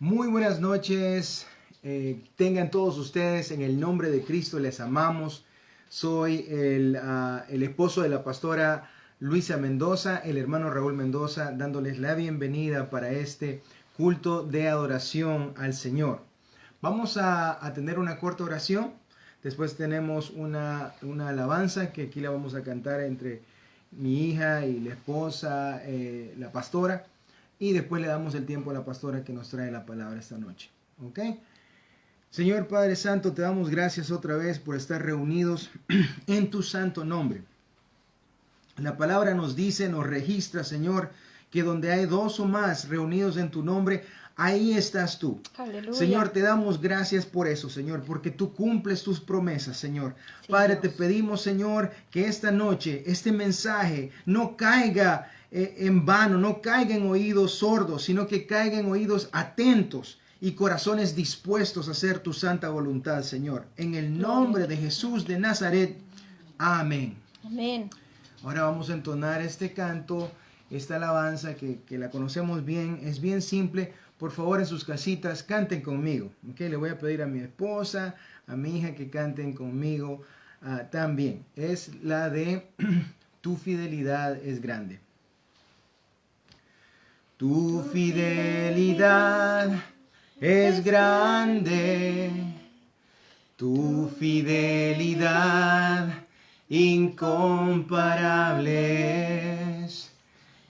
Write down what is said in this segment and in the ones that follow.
Muy buenas noches, tengan todos ustedes, en el nombre de Cristo les amamos. Soy el esposo de la pastora Luisa Mendoza, el hermano Raúl Mendoza, dándoles la bienvenida para este culto de adoración al Señor. Vamos a tener una corta oración, después tenemos una alabanza que aquí la vamos a cantar entre mi hija y la esposa, la pastora. Y después le damos el tiempo a la pastora que nos trae la palabra esta noche. ¿Ok? Señor Padre Santo, te damos gracias otra vez por estar reunidos en tu santo nombre. La palabra nos dice, nos registra, Señor, que donde hay dos o más reunidos en tu nombre, ahí estás tú. Aleluya. Señor, te damos gracias por eso, Señor, porque tú cumples tus promesas, Señor. Sí, Padre, Dios. te pedimos, Señor, que esta noche, este mensaje no caiga en vano, no caiga en oídos sordos, sino que caiga en oídos atentos y corazones dispuestos a hacer tu santa voluntad, Señor. En el nombre de Jesús de Nazaret. Amén. Amén. Ahora vamos a entonar este canto, esta alabanza que la conocemos bien, es bien simple. Por favor, en sus casitas, canten conmigo. ¿Okay? Le voy a pedir a mi esposa, a mi hija que canten conmigo también. Es la de Tu fidelidad es grande. Tu fidelidad es grande, tu fidelidad incomparable es.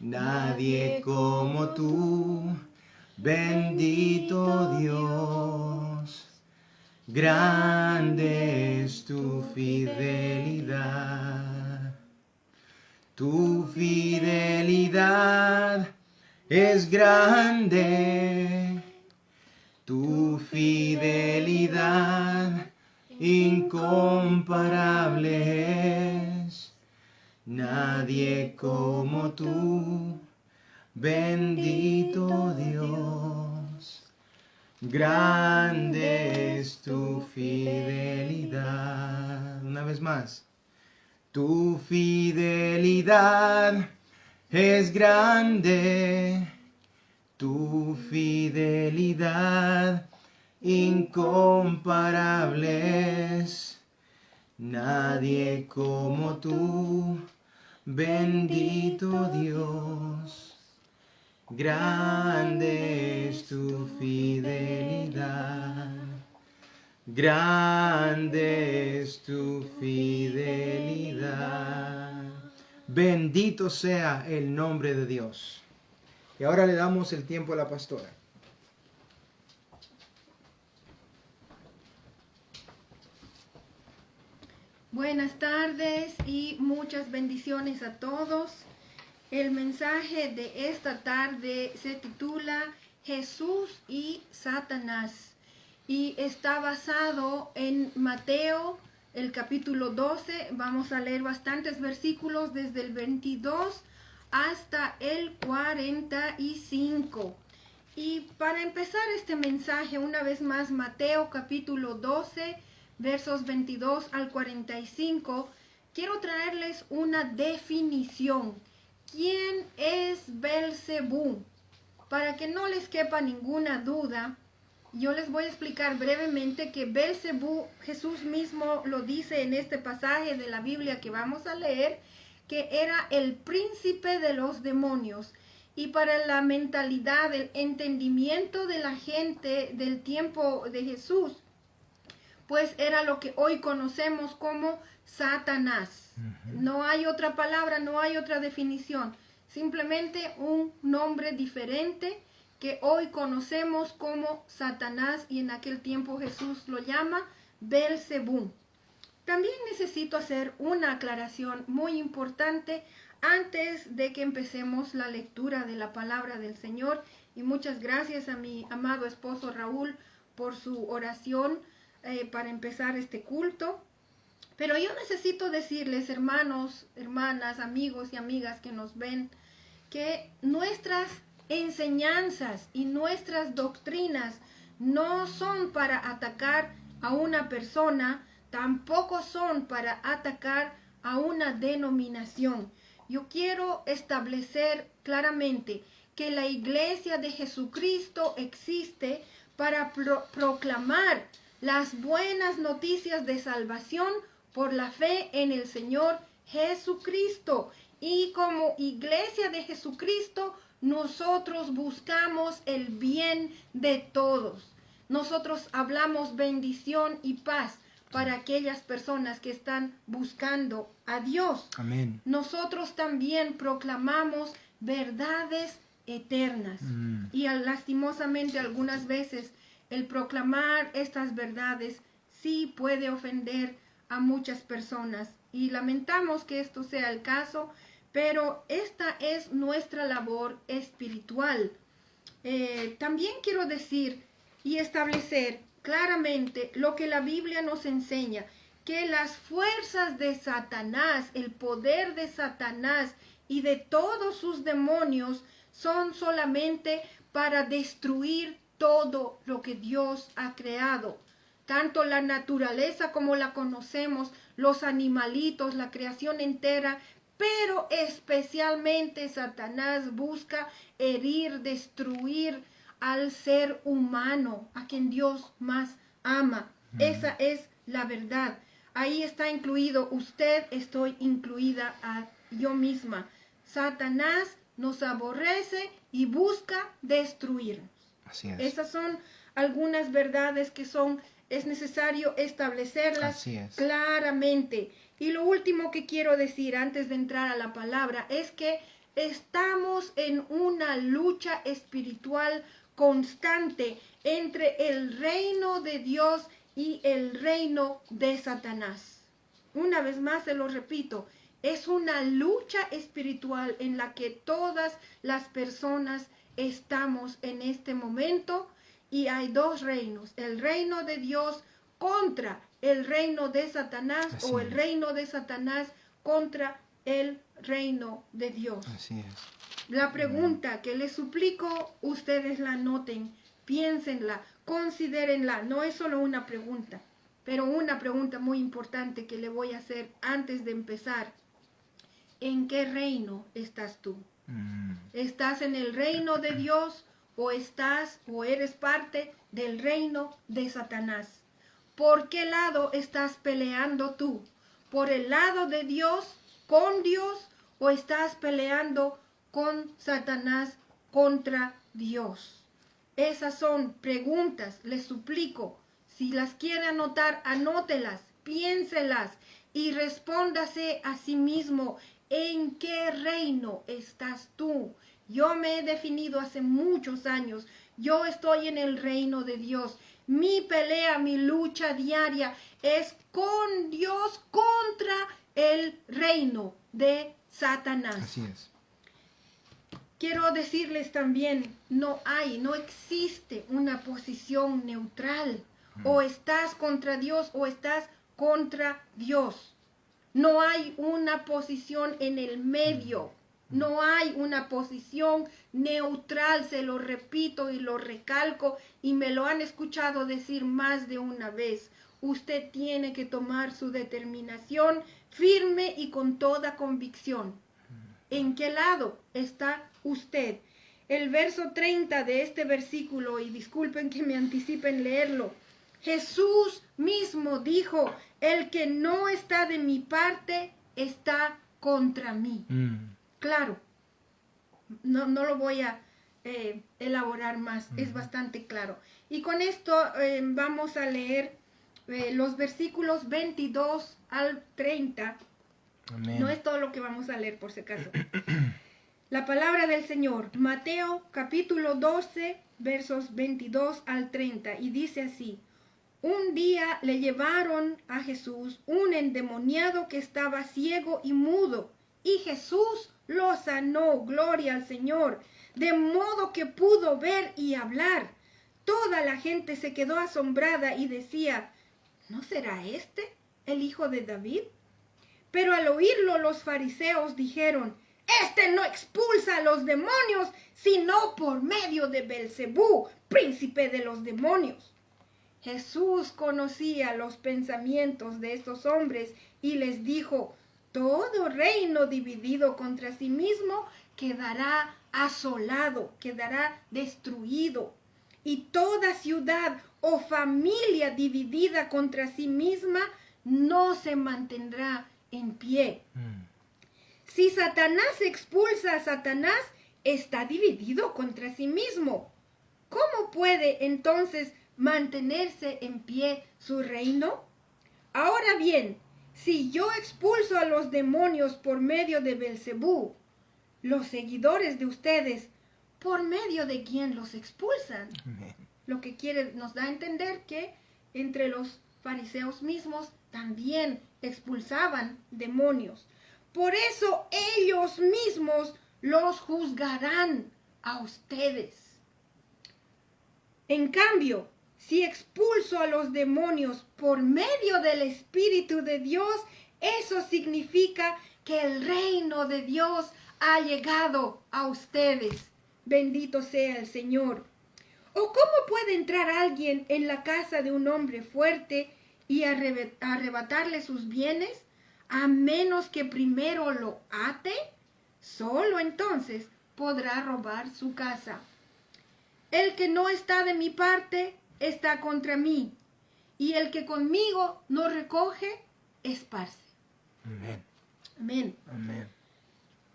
Nadie como tú, bendito Dios. Grande es tu fidelidad. Tu fidelidad es grande, tu fidelidad incomparable es. Nadie como tú, bendito Dios. Grande es tu fidelidad. Una vez más. Tu fidelidad es grande, tu fidelidad incomparable es. Nadie como tú, bendito Dios. Grande es tu fidelidad. Grande es tu fidelidad. Bendito sea el nombre de Dios. Y ahora le damos el tiempo a la pastora. Buenas tardes y muchas bendiciones a todos. El mensaje de esta tarde se titula Jesús y Satanás y está basado en Mateo, el capítulo 12. Vamos a leer bastantes versículos desde el 22 hasta el 45. Y para empezar este mensaje, una vez más, Mateo capítulo 12, versos 22 al 45, quiero traerles una definición. ¿Quién es Belcebú? Para que no les quepa ninguna duda, yo les voy a explicar brevemente que Belcebú, Jesús mismo lo dice en este pasaje de la Biblia que vamos a leer, que era el príncipe de los demonios. Y para la mentalidad, el entendimiento de la gente del tiempo de Jesús, pues era lo que hoy conocemos como Satanás. No hay otra palabra, no hay otra definición. Simplemente un nombre diferente que hoy conocemos como Satanás, y en aquel tiempo Jesús lo llama Belcebú. También necesito hacer una aclaración muy importante antes de que empecemos la lectura de la palabra del Señor. Y muchas gracias a mi amado esposo Raúl por su oración para empezar este culto. Pero yo necesito decirles, hermanos, hermanas, amigos y amigas que nos ven, que nuestras enseñanzas y nuestras doctrinas no son para atacar a una persona, tampoco son para atacar a una denominación. Yo quiero establecer claramente que la iglesia de Jesucristo existe para proclamar las buenas noticias de salvación por la fe en el Señor Jesucristo. Y como iglesia de Jesucristo, nosotros buscamos el bien de todos. Nosotros hablamos bendición y paz para aquellas personas que están buscando a Dios. Amén. Nosotros también proclamamos verdades eternas. Y lastimosamente algunas veces el proclamar estas verdades sí puede ofender a muchas personas. Y lamentamos que esto sea el caso, pero esta es nuestra labor espiritual. También quiero decir y establecer claramente lo que la Biblia nos enseña, que las fuerzas de Satanás, el poder de Satanás y de todos sus demonios son solamente para destruir todo lo que Dios ha creado. Tanto la naturaleza como la conocemos, los animalitos, la creación entera, pero especialmente Satanás busca herir, destruir al ser humano, a quien Dios más ama. Esa es la verdad. Ahí está incluido usted, estoy incluida a yo misma. Satanás nos aborrece y busca destruirnos. Así es. Esas son algunas verdades que es necesario establecerlas claramente. Y lo último que quiero decir antes de entrar a la palabra es que estamos en una lucha espiritual constante entre el reino de Dios y el reino de Satanás. Una vez más se lo repito, es una lucha espiritual en la que todas las personas estamos en este momento, y hay dos reinos, el reino de Dios contra el reino de Satanás. Así o el es. Reino de Satanás contra el reino de Dios. Así es. La pregunta que les suplico, ustedes la anoten, piénsenla, considérenla. No es solo una pregunta, pero una pregunta muy importante que le voy a hacer antes de empezar. ¿En qué reino estás tú? ¿Estás en el reino de Dios o eres parte del reino de Satanás? ¿Por qué lado estás peleando tú? ¿Por el lado de Dios, con Dios, o estás peleando con Satanás contra Dios? Esas son preguntas, les suplico. Si las quiere anotar, anótelas, piénselas y respóndase a sí mismo. ¿En qué reino estás tú? Yo me he definido hace muchos años. Yo estoy en el reino de Dios. Mi pelea, mi lucha diaria es con Dios contra el reino de Satanás. Así es. Quiero decirles también, no existe una posición neutral. O estás contra Dios o estás contra Dios. No hay una posición en el medio. No hay una posición neutral, se lo repito y lo recalco, y me lo han escuchado decir más de una vez. Usted tiene que tomar su determinación firme y con toda convicción. ¿En qué lado está usted? El verso 30 de este versículo, y disculpen que me anticipen leerlo, Jesús mismo dijo, el que no está de mi parte está contra mí. Claro, no lo voy a elaborar más, es bastante claro. Y con esto vamos a leer los versículos 22 al 30. Amén. No es todo lo que vamos a leer, por si acaso. La palabra del Señor, Mateo capítulo 12, versos 22 al 30, y dice así: un día le llevaron a Jesús un endemoniado que estaba ciego y mudo, y Jesús lo sanó, gloria al Señor, de modo que pudo ver y hablar. Toda la gente se quedó asombrada y decía, ¿no será este el hijo de David? Pero al oírlo los fariseos dijeron, este no expulsa a los demonios, sino por medio de Belcebú, príncipe de los demonios. Jesús conocía los pensamientos de estos hombres y les dijo, todo reino dividido contra sí mismo quedará asolado, quedará destruido. Y toda ciudad o familia dividida contra sí misma no se mantendrá en pie. Si Satanás expulsa a Satanás, está dividido contra sí mismo. ¿Cómo puede entonces mantenerse en pie su reino? Ahora bien, si yo expulso a los demonios por medio de Belcebú, los seguidores de ustedes, ¿por medio de quién los expulsan? Amén. Lo que nos da a entender que entre los fariseos mismos también expulsaban demonios. Por eso ellos mismos los juzgarán a ustedes. En cambio, si expulso a los demonios por medio del Espíritu de Dios, eso significa que el reino de Dios ha llegado a ustedes. Bendito sea el Señor. ¿O cómo puede entrar alguien en la casa de un hombre fuerte y arrebatarle sus bienes, a menos que primero lo ate? Solo entonces podrá robar su casa. El que no está de mi parte está contra mí, y el que conmigo no recoge, esparce. Amén. Amén. Amén.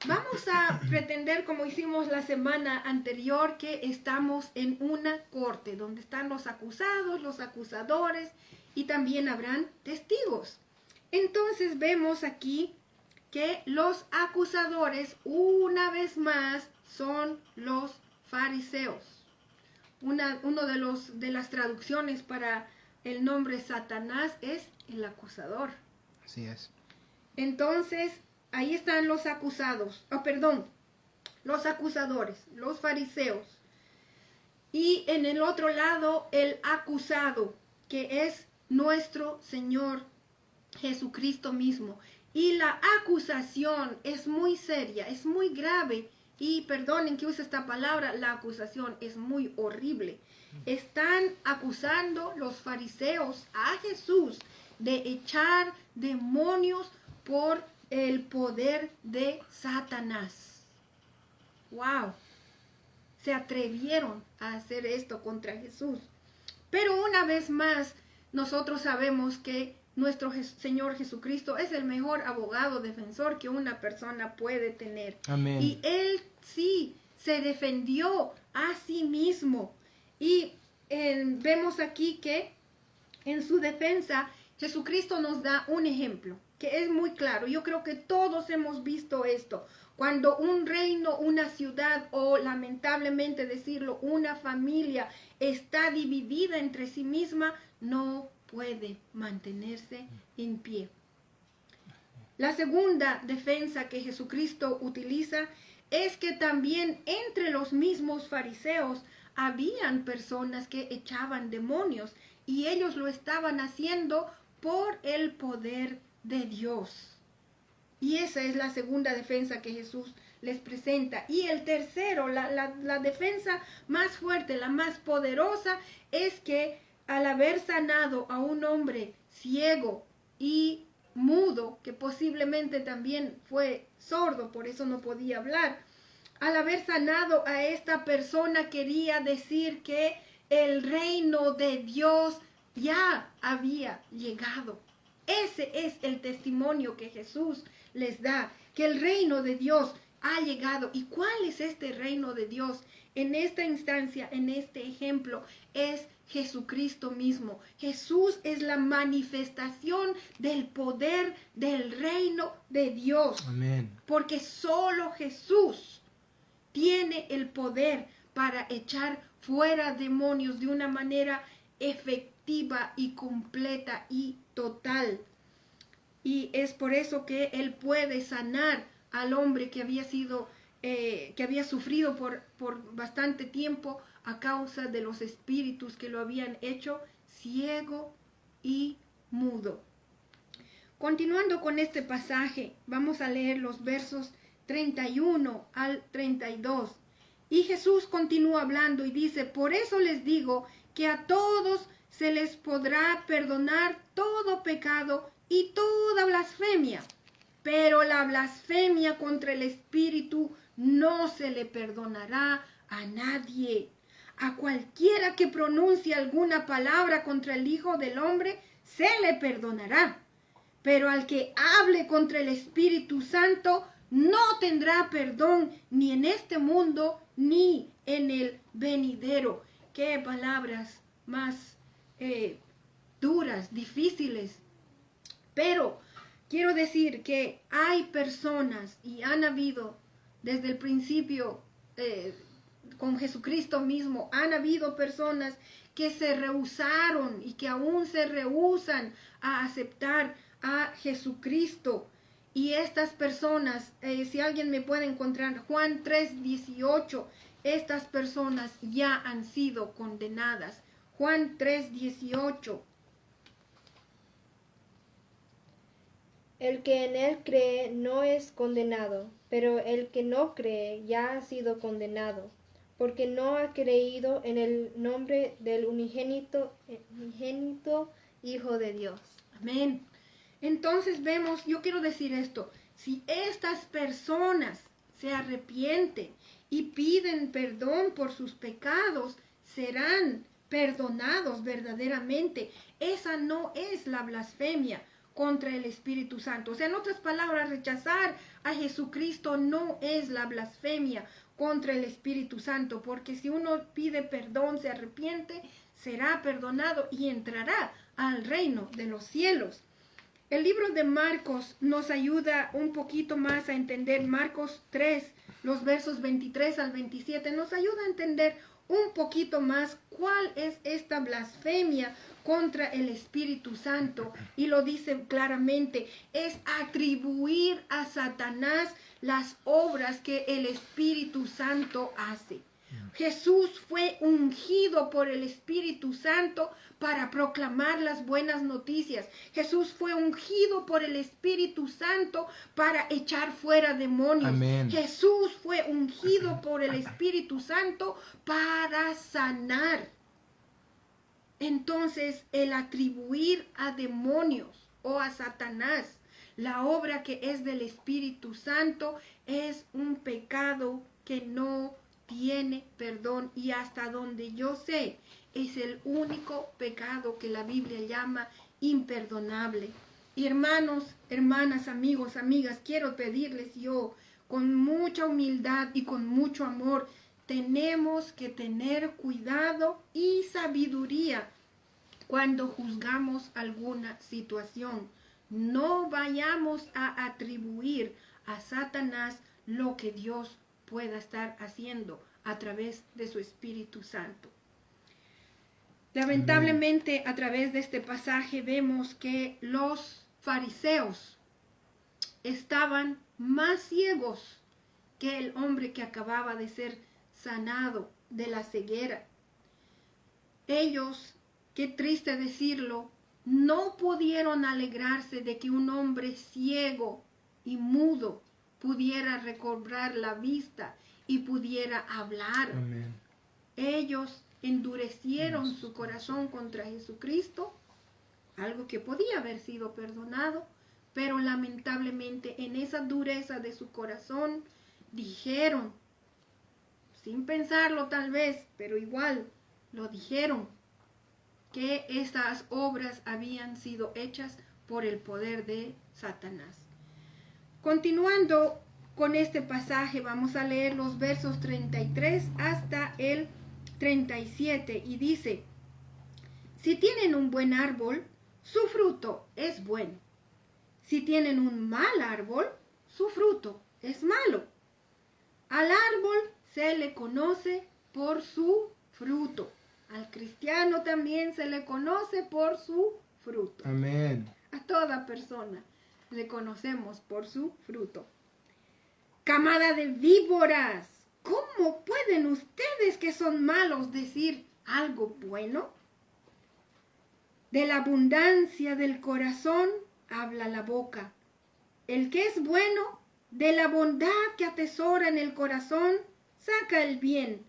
Vamos a pretender, como hicimos la semana anterior, que estamos en una corte donde están los acusados, los acusadores y también habrán testigos. Entonces vemos aquí que los acusadores, una vez más, son los fariseos. Uno de las traducciones para el nombre Satanás es el acusador. Así es. Entonces, ahí están los acusados, los acusadores, los fariseos. Y en el otro lado, el acusado, que es nuestro Señor Jesucristo mismo. Y la acusación es muy seria, es muy grave. Y perdonen que use esta palabra, la acusación es muy horrible. Están acusando los fariseos a Jesús de echar demonios por el poder de Satanás. ¡Wow! Se atrevieron a hacer esto contra Jesús. Pero una vez más, nosotros sabemos que nuestro Señor Jesucristo es el mejor abogado defensor que una persona puede tener. Amén. Y Él sí se defendió a sí mismo. Y vemos aquí que en su defensa Jesucristo nos da un ejemplo que es muy claro. Yo creo que todos hemos visto esto. Cuando un reino, una ciudad o lamentablemente decirlo, una familia está dividida entre sí misma, no puede mantenerse en pie. La segunda defensa que Jesucristo utiliza es que también entre los mismos fariseos habían personas que echaban demonios y ellos lo estaban haciendo por el poder de Dios. Y esa es la segunda defensa que Jesús les presenta. Y el tercero, la defensa más fuerte, la más poderosa, es que al haber sanado a un hombre ciego y mudo, que posiblemente también fue sordo, por eso no podía hablar, al haber sanado a esta persona quería decir que el reino de Dios ya había llegado. Ese es el testimonio que Jesús les da, que el reino de Dios ha llegado. ¿Y cuál es este reino de Dios? En esta instancia, en este ejemplo, es Jesucristo mismo. Jesús es la manifestación del poder del reino de Dios. Amén. Porque solo Jesús tiene el poder para echar fuera demonios de una manera efectiva y completa y total. Y es por eso que Él puede sanar al hombre que había sido, que había sufrido por bastante tiempo a causa de los espíritus que lo habían hecho ciego y mudo. Continuando con este pasaje, vamos a leer los versos 31 al 32. Y Jesús continúa hablando y dice: por eso les digo que a todos se les podrá perdonar todo pecado y toda blasfemia, pero la blasfemia contra el Espíritu no se le perdonará a nadie. A cualquiera que pronuncie alguna palabra contra el Hijo del Hombre, se le perdonará. Pero al que hable contra el Espíritu Santo, no tendrá perdón ni en este mundo ni en el venidero. Qué palabras más duras, difíciles. Pero quiero decir que hay personas, y han habido desde el principio con Jesucristo mismo, han habido personas que se rehusaron y que aún se rehusan a aceptar a Jesucristo. Y estas personas, si alguien me puede encontrar, Juan 3:18, estas personas ya han sido condenadas. Juan 3:18. El que en él cree no es condenado, pero el que no cree ya ha sido condenado, porque no ha creído en el nombre del unigénito Hijo de Dios. Amén. Entonces vemos, yo quiero decir esto, si estas personas se arrepienten y piden perdón por sus pecados, serán perdonados verdaderamente. Esa no es la blasfemia contra el Espíritu Santo. O sea, en otras palabras, rechazar a Jesucristo no es la blasfemia contra el Espíritu Santo, porque si uno pide perdón, se arrepiente, será perdonado y entrará al reino de los cielos. El libro de Marcos nos ayuda un poquito más a entender. Marcos 3, los versos 23 al 27, nos ayuda a entender un poquito más cuál es esta blasfemia contra el Espíritu Santo. Y lo dice claramente, es atribuir a Satanás las obras que el Espíritu Santo hace. Jesús fue ungido por el Espíritu Santo para proclamar las buenas noticias. Jesús fue ungido por el Espíritu Santo para echar fuera demonios. Amén. Jesús fue ungido por el Espíritu Santo para sanar. Entonces, el atribuir a demonios o a Satanás la obra que es del Espíritu Santo es un pecado que no tiene perdón, y hasta donde yo sé es el único pecado que la Biblia llama imperdonable. Y hermanos, hermanas, amigos, amigas, quiero pedirles yo con mucha humildad y con mucho amor, tenemos que tener cuidado y sabiduría cuando juzgamos alguna situación. No vayamos a atribuir a Satanás lo que Dios pueda estar haciendo a través de su Espíritu Santo. Lamentablemente, a través de este pasaje vemos que los fariseos estaban más ciegos que el hombre que acababa de ser sanado de la ceguera. Ellos, qué triste decirlo, no pudieron alegrarse de que un hombre ciego y mudo pudiera recobrar la vista y pudiera hablar. Amén. Ellos endurecieron su corazón contra Jesucristo, algo que podía haber sido perdonado, pero lamentablemente en esa dureza de su corazón dijeron, sin pensarlo tal vez, pero igual lo dijeron, que estas obras habían sido hechas por el poder de Satanás. Continuando con este pasaje, vamos a leer los versos 33 hasta el 37, y dice: si tienen un buen árbol, su fruto es bueno. Si tienen un mal árbol, su fruto es malo. Al árbol se le conoce por su fruto. Al cristiano también se le conoce por su fruto. Amén. A toda persona le conocemos por su fruto. Camada de víboras, ¿cómo pueden ustedes que son malos decir algo bueno? De la abundancia del corazón habla la boca. El que es bueno, de la bondad que atesora en el corazón, saca el bien.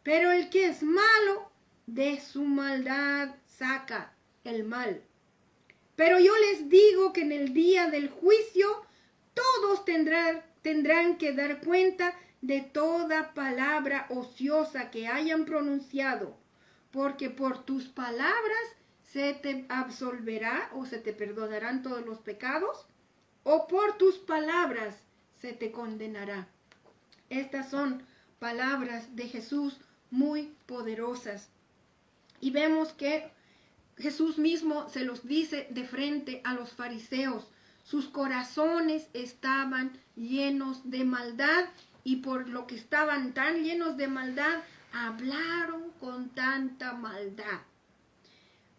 Pero el que es malo, de su maldad saca el mal. Pero yo les digo que en el día del juicio todos tendrán que dar cuenta de toda palabra ociosa que hayan pronunciado, porque por tus palabras se te absolverá o se te perdonarán todos los pecados, o por tus palabras se te condenará. Estas son palabras de Jesús muy poderosas. Y vemos que Jesús mismo se los dice de frente a los fariseos. Sus corazones estaban llenos de maldad y por lo que estaban tan llenos de maldad, hablaron con tanta maldad.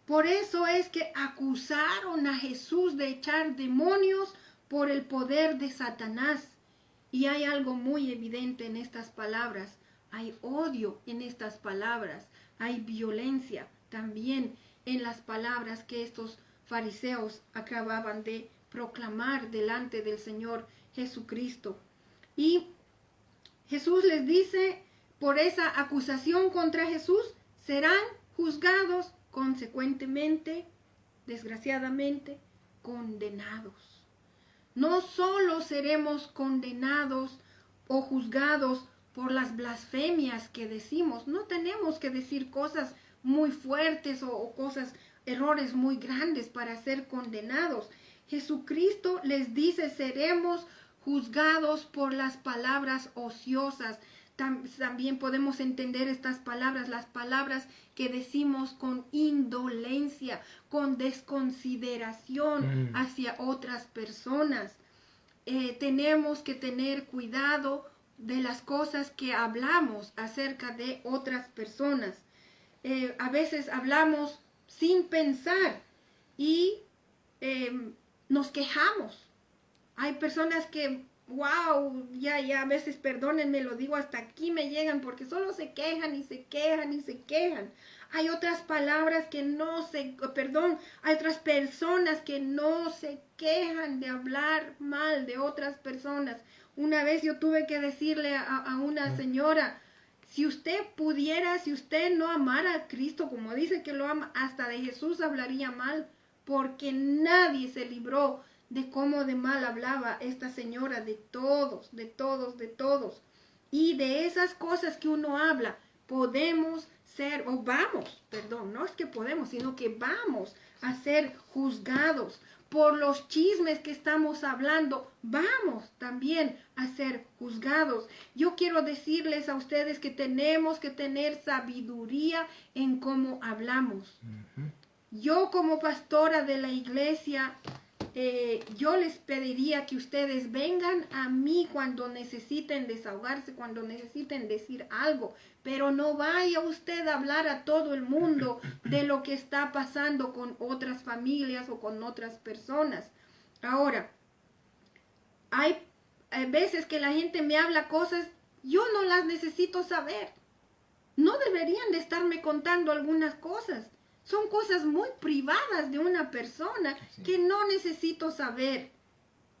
Por eso es que acusaron a Jesús de echar demonios por el poder de Satanás. Y hay algo muy evidente en estas palabras. Hay odio en estas palabras. Hay violencia también en las palabras que estos fariseos acababan de proclamar delante del Señor Jesucristo. Y Jesús les dice, por esa acusación contra Jesús, serán juzgados consecuentemente, desgraciadamente, condenados. No solo seremos condenados o juzgados por las blasfemias que decimos, no tenemos que decir cosas muy fuertes o cosas, errores muy grandes para ser condenados. Jesucristo les dice, seremos juzgados por las palabras ociosas. También podemos entender estas palabras, las palabras que decimos con indolencia, con desconsideración hacia otras personas. Tenemos que tener cuidado de las cosas que hablamos acerca de otras personas. A veces hablamos sin pensar y nos quejamos. Hay personas que, wow, ya, a veces, perdónenme, lo digo, hasta aquí me llegan porque solo se quejan y se quejan y se quejan. Hay otras palabras que hay otras personas que no se quejan de hablar mal de otras personas. Una vez yo tuve que decirle a una señora, si usted pudiera, si usted no amara a Cristo como dice que lo ama, hasta de Jesús hablaría mal, porque nadie se libró de cómo de mal hablaba esta señora de todos. Y de esas cosas que uno habla, podemos ser, no es que podemos, sino que vamos a ser juzgados. Por los chismes que estamos hablando, vamos también a ser juzgados. Yo quiero decirles a ustedes que tenemos que tener sabiduría en cómo hablamos. Yo como pastora de la iglesia, yo les pediría que ustedes vengan a mí cuando necesiten desahogarse, cuando necesiten decir algo, pero no vaya usted a hablar a todo el mundo de lo que está pasando con otras familias o con otras personas. Ahora, hay veces que la gente me habla cosas, yo no las necesito saber. No deberían de estarme contando algunas cosas. Son cosas muy privadas de una persona que no necesito saber.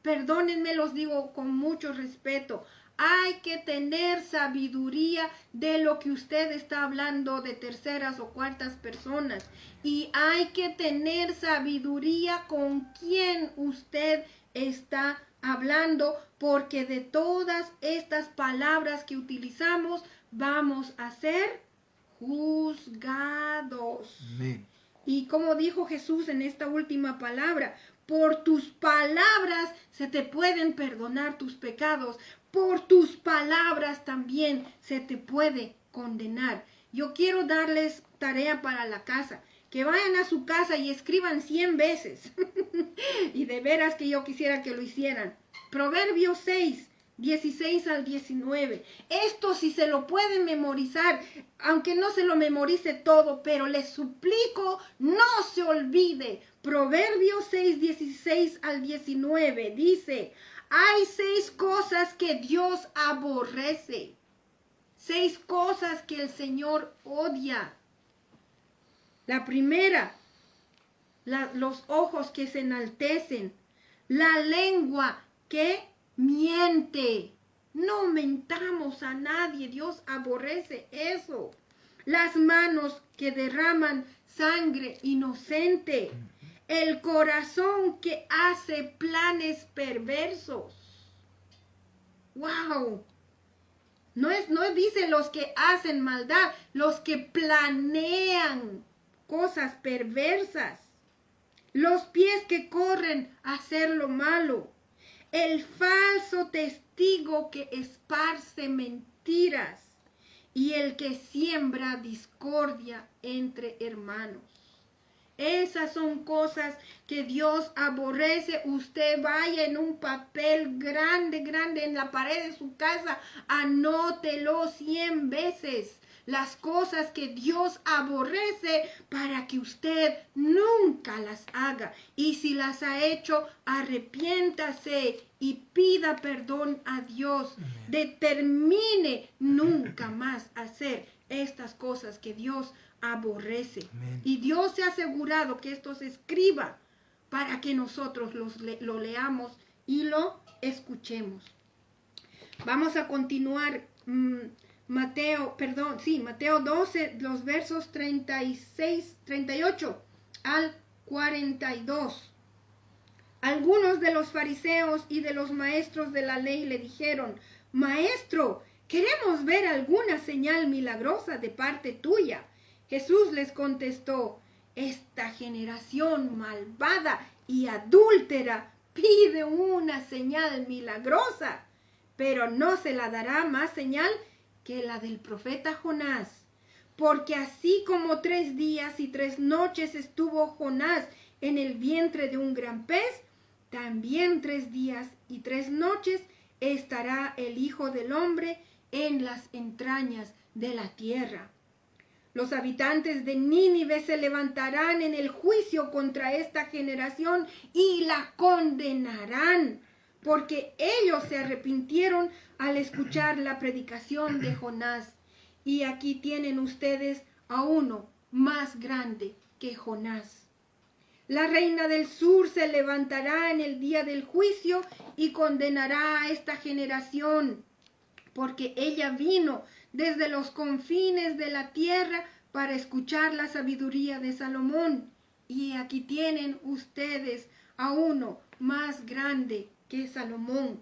Perdónenme, los digo con mucho respeto. Hay que tener sabiduría de lo que usted está hablando de terceras o cuartas personas. Y hay que tener sabiduría con quién usted está hablando, porque de todas estas palabras que utilizamos vamos a ser juzgados. Amén. Y como dijo Jesús en esta última palabra, por tus palabras se te pueden perdonar tus pecados, por tus palabras también se te puede condenar. Yo quiero darles tarea para la casa, que vayan a su casa y escriban 100 veces. Y de veras que yo quisiera que lo hicieran. Proverbios 6, 16 al 19. Esto si se lo pueden memorizar, aunque no se lo memorice todo, pero les suplico, no se olvide. Proverbios 6, 16 al 19 dice, hay 6 cosas que Dios aborrece. 6 cosas que el Señor odia. La primera, los ojos que se enaltecen. La lengua que miente. No mentamos a nadie. Dios aborrece eso. Las manos que derraman sangre inocente. El corazón que hace planes perversos. ¡Wow! No dice los que hacen maldad, los que planean cosas perversas. Los pies que corren a hacer lo malo. El falso testigo que esparce mentiras. Y el que siembra discordia entre hermanos. Esas son cosas que Dios aborrece. Usted vaya en un papel grande, grande en la pared de su casa, anótelo 100 veces. Las cosas que Dios aborrece para que usted nunca las haga. Y si las ha hecho, arrepiéntase y pida perdón a Dios. Amén. Determine nunca más hacer estas cosas que Dios aborrece. Amén. Y Dios se ha asegurado que esto se escriba para que nosotros lo leamos y lo escuchemos. Vamos a continuar. Mateo 12, los versos 38 al 42. Algunos de los fariseos y de los maestros de la ley le dijeron: Maestro, queremos ver alguna señal milagrosa de parte tuya. Jesús les contestó: esta generación malvada y adúltera pide una señal milagrosa, pero no se la dará más señal que la del profeta Jonás. Porque así como 3 días y 3 noches estuvo Jonás en el vientre de un gran pez, también 3 días y 3 noches estará el Hijo del Hombre en las entrañas de la tierra. Los habitantes de Nínive se levantarán en el juicio contra esta generación y la condenarán, porque ellos se arrepintieron al escuchar la predicación de Jonás. Y aquí tienen ustedes a uno más grande que Jonás. La reina del sur se levantará en el día del juicio y condenará a esta generación, porque ella vino desde los confines de la tierra para escuchar la sabiduría de Salomón. Y aquí tienen ustedes a uno más grande que Salomón.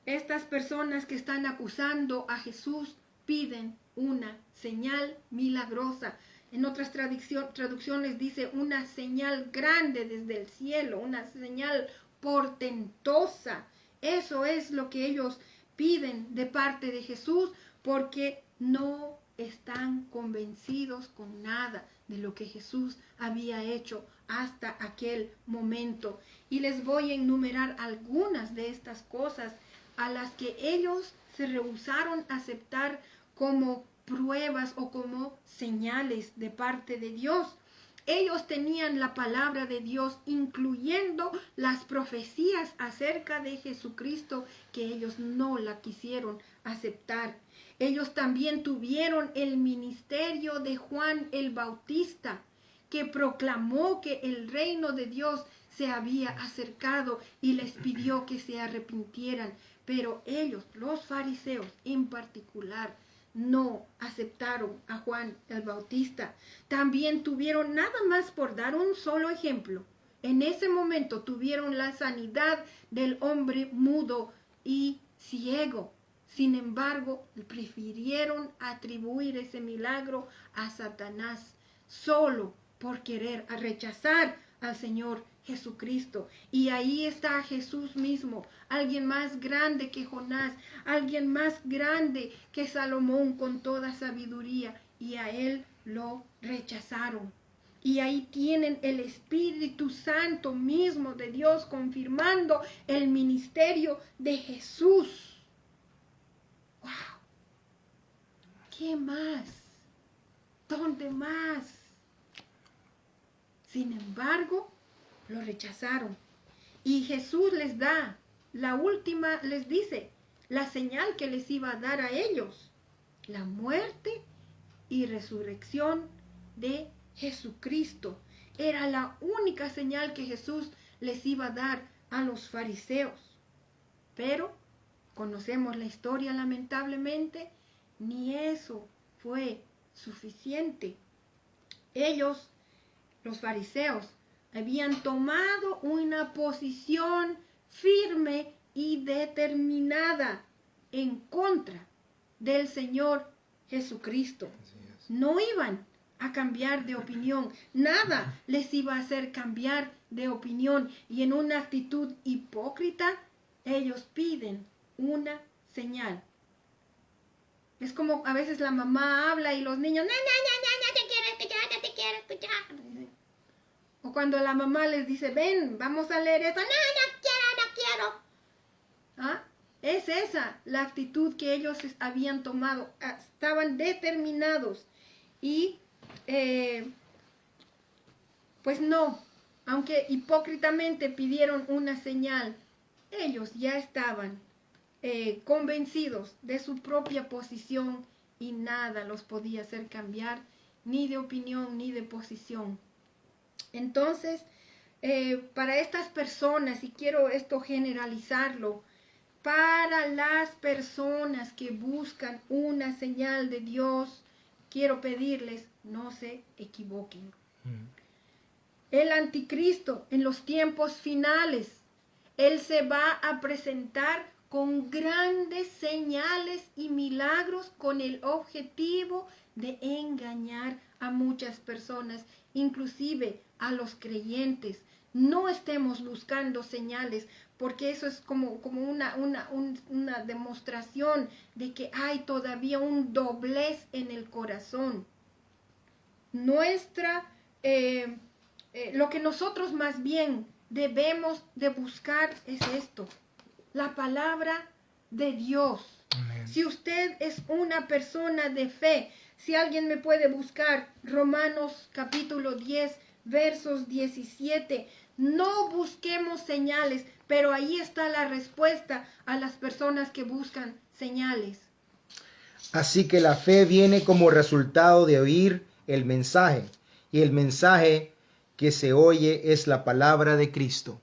Estas personas que están acusando a Jesús piden una señal milagrosa. En otras traducciones dice una señal grande desde el cielo, una señal portentosa. Eso es lo que ellos piden de parte de Jesús, porque no están convencidos con nada de lo que Jesús había hecho hasta aquel momento. Y les voy a enumerar algunas de estas cosas a las que ellos se rehusaron a aceptar como pruebas o como señales de parte de Dios. Ellos tenían la palabra de Dios, incluyendo las profecías acerca de Jesucristo, que ellos no la quisieron aceptar. Ellos también tuvieron el ministerio de Juan el Bautista, que proclamó que el reino de Dios se había acercado y les pidió que se arrepintieran. Pero ellos, los fariseos en particular, no aceptaron a Juan el Bautista. También tuvieron, nada más por dar un solo ejemplo, en ese momento tuvieron la sanidad del hombre mudo y ciego. Sin embargo, prefirieron atribuir ese milagro a Satanás solo por querer rechazar al Señor Jesucristo. Y ahí está Jesús mismo, alguien más grande que Jonás, alguien más grande que Salomón con toda sabiduría, y a él lo rechazaron. Y ahí tienen el Espíritu Santo mismo de Dios confirmando el ministerio de Jesús. ¡Wow! ¿Qué más? ¿Dónde más? Sin embargo, lo rechazaron. Y Jesús les da la última, les dice la señal que les iba a dar a ellos: la muerte y resurrección de Jesucristo. Era la única señal que Jesús les iba a dar a los fariseos. Pero conocemos la historia, lamentablemente, ni eso fue suficiente. Ellos, los fariseos, habían tomado una posición firme y determinada en contra del Señor Jesucristo. No iban a cambiar de opinión. Nada les iba a hacer cambiar de opinión. Y en una actitud hipócrita, ellos piden una señal. Es como a veces la mamá habla y los niños, no te quiero escuchar, no te quiero escuchar. O cuando la mamá les dice, ven, vamos a leer esto, no quiero. ¿Ah? Es esa la actitud que ellos habían tomado. Estaban determinados. Y pues no, aunque hipócritamente pidieron una señal, ellos ya estaban convencidos de su propia posición y nada los podía hacer cambiar ni de opinión ni de posición. Entonces, para estas personas, y quiero esto generalizarlo, para las personas que buscan una señal de Dios, quiero pedirles, no se equivoquen. El anticristo en los tiempos finales, él se va a presentar con grandes señales y milagros con el objetivo de engañar a muchas personas, inclusive a los creyentes. No estemos buscando señales, porque eso es como una demostración de que hay todavía un doblez en el corazón. Lo que nosotros más bien debemos de buscar es esto, la palabra de Dios. Amén. Si usted es una persona de fe, si alguien me puede buscar Romanos capítulo 10, versos 17, no busquemos señales, pero ahí está la respuesta a las personas que buscan señales. Así que la fe viene como resultado de oír el mensaje, y el mensaje que se oye es la palabra de Cristo.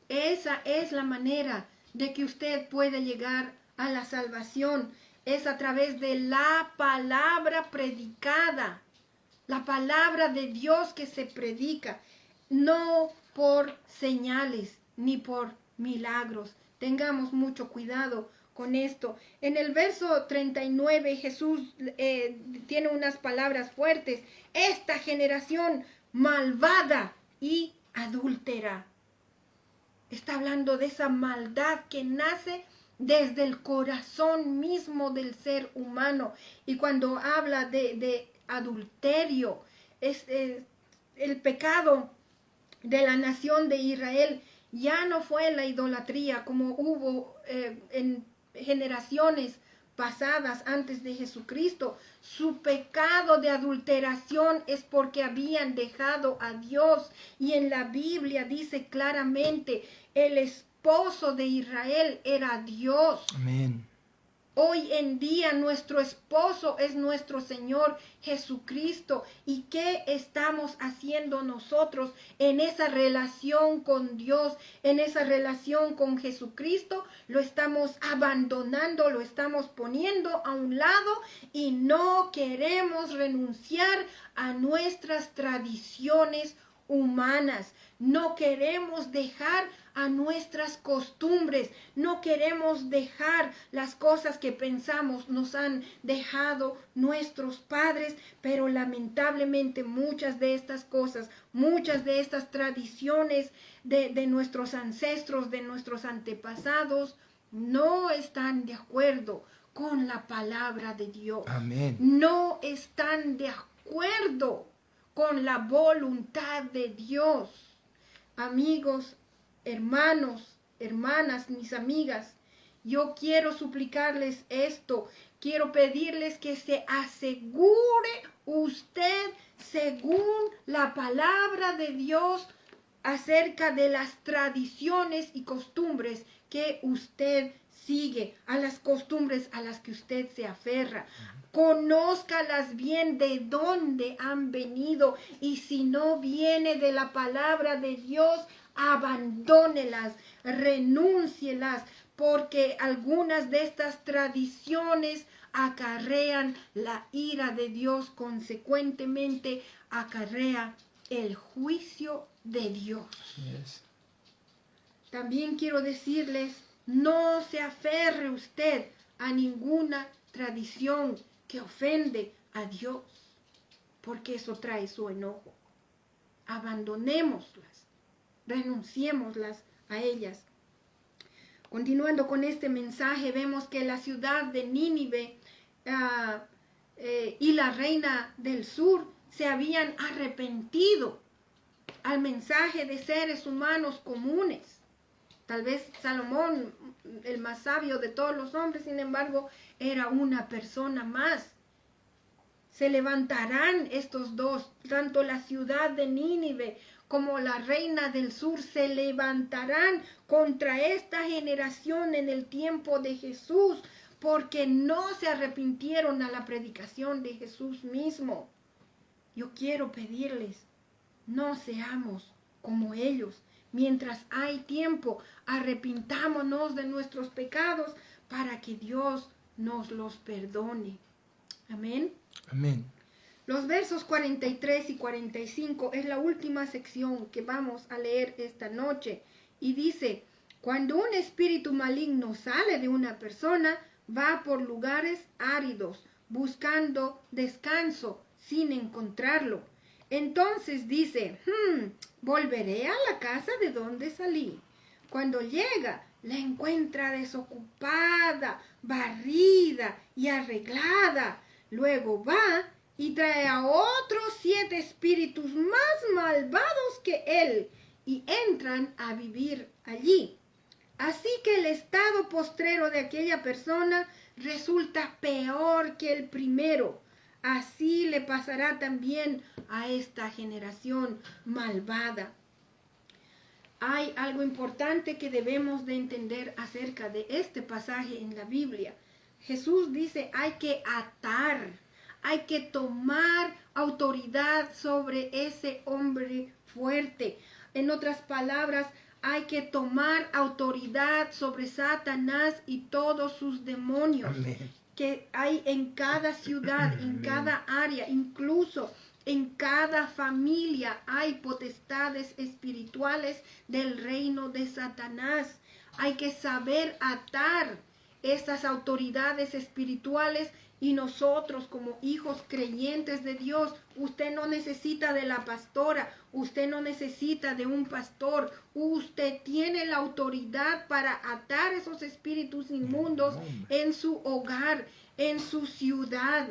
Esa es la manera de que usted puede llegar a la salvación. Es a través de la palabra predicada, la palabra de Dios que se predica, no por señales ni por milagros. Tengamos mucho cuidado con esto. En el verso 39 Jesús tiene unas palabras fuertes. Esta generación malvada y adúltera. Está hablando de esa maldad que nace desde el corazón mismo del ser humano. Y cuando habla de adulterio, es el pecado de la nación de Israel. Ya no fue la idolatría como hubo en generaciones pasadas antes de Jesucristo. Su pecado de adulteración es porque habían dejado a Dios. Y en la Biblia dice claramente, el esposo de Israel era Dios. Amén. Hoy en día nuestro esposo es nuestro Señor Jesucristo. ¿Y qué estamos haciendo nosotros en esa relación con Dios, en esa relación con Jesucristo? Lo estamos abandonando, lo estamos poniendo a un lado y no queremos renunciar a nuestras tradiciones humanas. No queremos dejar a nuestras costumbres, no queremos dejar las cosas que pensamos nos han dejado nuestros padres, pero lamentablemente muchas de estas cosas, muchas de estas tradiciones de nuestros ancestros, de nuestros antepasados, no están de acuerdo con la palabra de Dios. Amén. No están de acuerdo con la voluntad de Dios. Amigos, hermanos, hermanas, mis amigas, yo quiero suplicarles esto. Quiero pedirles que se asegure usted, según la palabra de Dios, acerca de las tradiciones y costumbres que usted sigue, a las costumbres a las que usted se aferra. Conózcalas bien de dónde han venido, y si no viene de la palabra de Dios, abandónelas, renúncielas, porque algunas de estas tradiciones acarrean la ira de Dios, consecuentemente acarrea el juicio de Dios. Yes. También quiero decirles, no se aferre usted a ninguna tradición que ofende a Dios, porque eso trae su enojo. Abandonémoslas, renunciémoslas a ellas. Continuando con este mensaje, vemos que la ciudad de Nínive y la reina del sur se habían arrepentido al mensaje de seres humanos comunes. Tal vez Salomón, el más sabio de todos los hombres, sin embargo, era una persona más. Se levantarán estos dos, tanto la ciudad de Nínive como la reina del sur, se levantarán contra esta generación en el tiempo de Jesús, porque no se arrepintieron a la predicación de Jesús mismo. Yo quiero pedirles, no seamos como ellos. Mientras hay tiempo, arrepintámonos de nuestros pecados para que Dios nos los perdone. Amén. Amén. Los versos 43 y 45 es la última sección que vamos a leer esta noche. Y dice, cuando un espíritu maligno sale de una persona, va por lugares áridos, buscando descanso sin encontrarlo. Entonces dice, volveré a la casa de donde salí. Cuando llega, la encuentra desocupada, barrida y arreglada. Luego va y trae a otros 7 espíritus más malvados que él y entran a vivir allí. Así que el estado postrero de aquella persona resulta peor que el primero. Así le pasará también a esta generación malvada. Hay algo importante que debemos de entender acerca de este pasaje en la Biblia. Jesús dice, hay que atar, hay que tomar autoridad sobre ese hombre fuerte. En otras palabras, hay que tomar autoridad sobre Satanás y todos sus demonios. Amén. Que hay en cada ciudad, en cada área, incluso en cada familia hay potestades espirituales del reino de Satanás. Hay que saber atar estas autoridades espirituales y nosotros como hijos creyentes de Dios, usted no necesita de la pastora, usted no necesita de un pastor, usted tiene la autoridad para atar esos espíritus inmundos en su hogar, en su ciudad,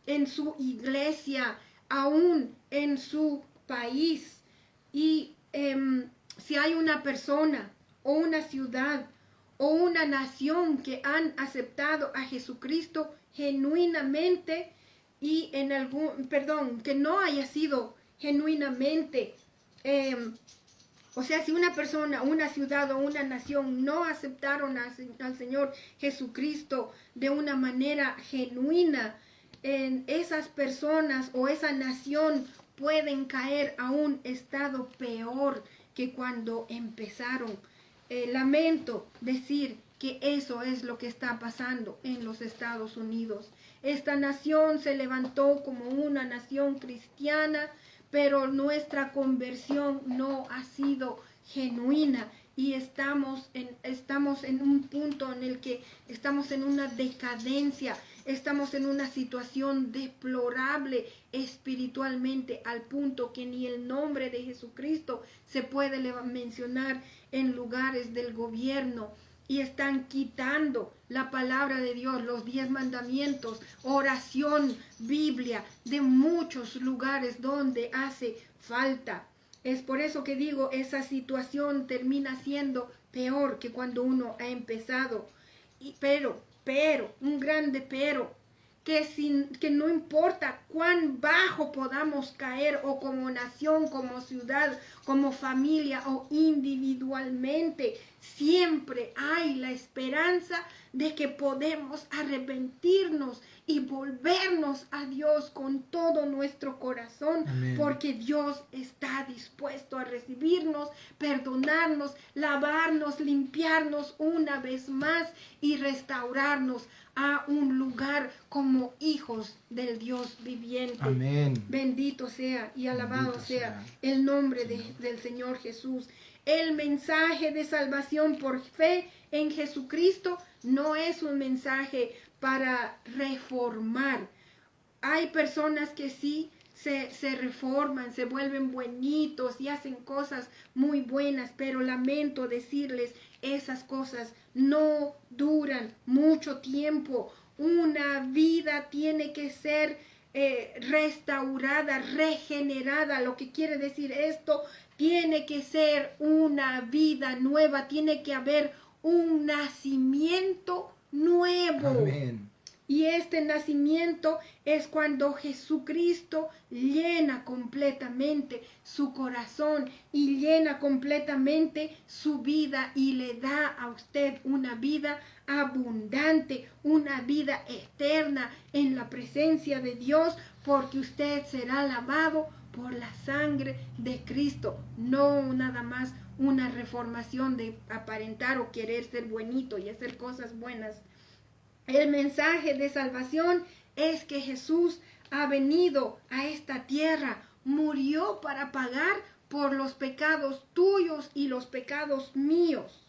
en su iglesia, aún en su país. Y si hay una persona o una ciudad o una nación que han aceptado a Jesucristo genuinamente y que no haya sido genuinamente, si una persona, una ciudad o una nación no aceptaron al Señor Jesucristo de una manera genuina, esas personas o esa nación pueden caer a un estado peor que cuando empezaron. Lamento decir que eso es lo que está pasando en los Estados Unidos. Esta nación se levantó como una nación cristiana, pero nuestra conversión no ha sido genuina y estamos en un punto en el que estamos en una decadencia, estamos en una situación deplorable espiritualmente, al punto que ni el nombre de Jesucristo se puede mencionar en lugares del gobierno. Y están quitando la palabra de Dios, los 10 mandamientos, oración, Biblia, de muchos lugares donde hace falta. Es por eso que digo, esa situación termina siendo peor que cuando uno ha empezado. Pero, un grande pero, que no importa cuán bajo podamos caer, o como nación, como ciudad, como familia o individualmente, siempre hay la esperanza de que podemos arrepentirnos y volvernos a Dios con todo nuestro corazón. Amén. Porque Dios está dispuesto a recibirnos, perdonarnos, lavarnos, limpiarnos una vez más y restaurarnos a un lugar como hijos del Dios viviente. Amén. Bendito sea y alabado sea el nombre del Señor Jesús. El mensaje de salvación por fe en Jesucristo no es un mensaje para reformar. Hay personas que sí se reforman, se vuelven buenitos y hacen cosas muy buenas, pero lamento decirles, esas cosas no duran mucho tiempo. Una vida tiene que ser restaurada, regenerada. Lo que quiere decir esto, tiene que ser una vida nueva, tiene que haber un nacimiento nuevo. Amén. Y este nacimiento es cuando Jesucristo llena completamente su corazón y llena completamente su vida y le da a usted una vida abundante, una vida eterna en la presencia de Dios, porque usted será lavado por la sangre de Cristo, no nada más una reformación de aparentar o querer ser buenito y hacer cosas buenas. El mensaje de salvación es que Jesús ha venido a esta tierra, murió para pagar por los pecados tuyos y los pecados míos.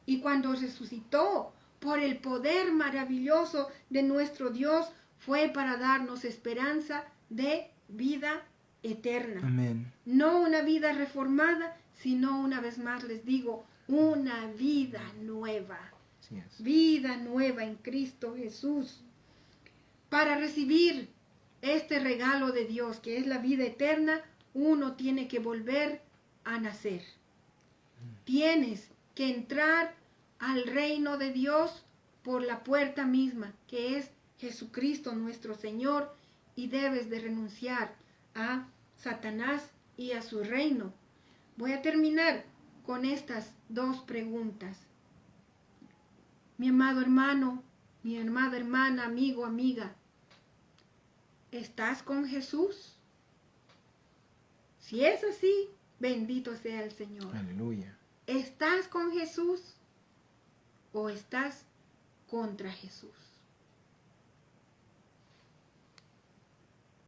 Y cuando resucitó, por el poder maravilloso de nuestro Dios, fue para darnos esperanza de vida eterna. Amén. No una vida reformada, sino, una vez más les digo, una vida nueva. Así es. Vida nueva en Cristo Jesús. Para recibir este regalo de Dios, que es la vida eterna, uno tiene que volver a nacer. Tienes que entrar al reino de Dios por la puerta misma, que es Jesucristo nuestro Señor, y debes de renunciar a Satanás y a su reino. Voy a terminar con estas dos preguntas. Mi amado hermano, mi amada hermana, amigo, amiga, ¿estás con Jesús? Si es así, bendito sea el Señor. Aleluya. ¿Estás con Jesús o estás contra Jesús?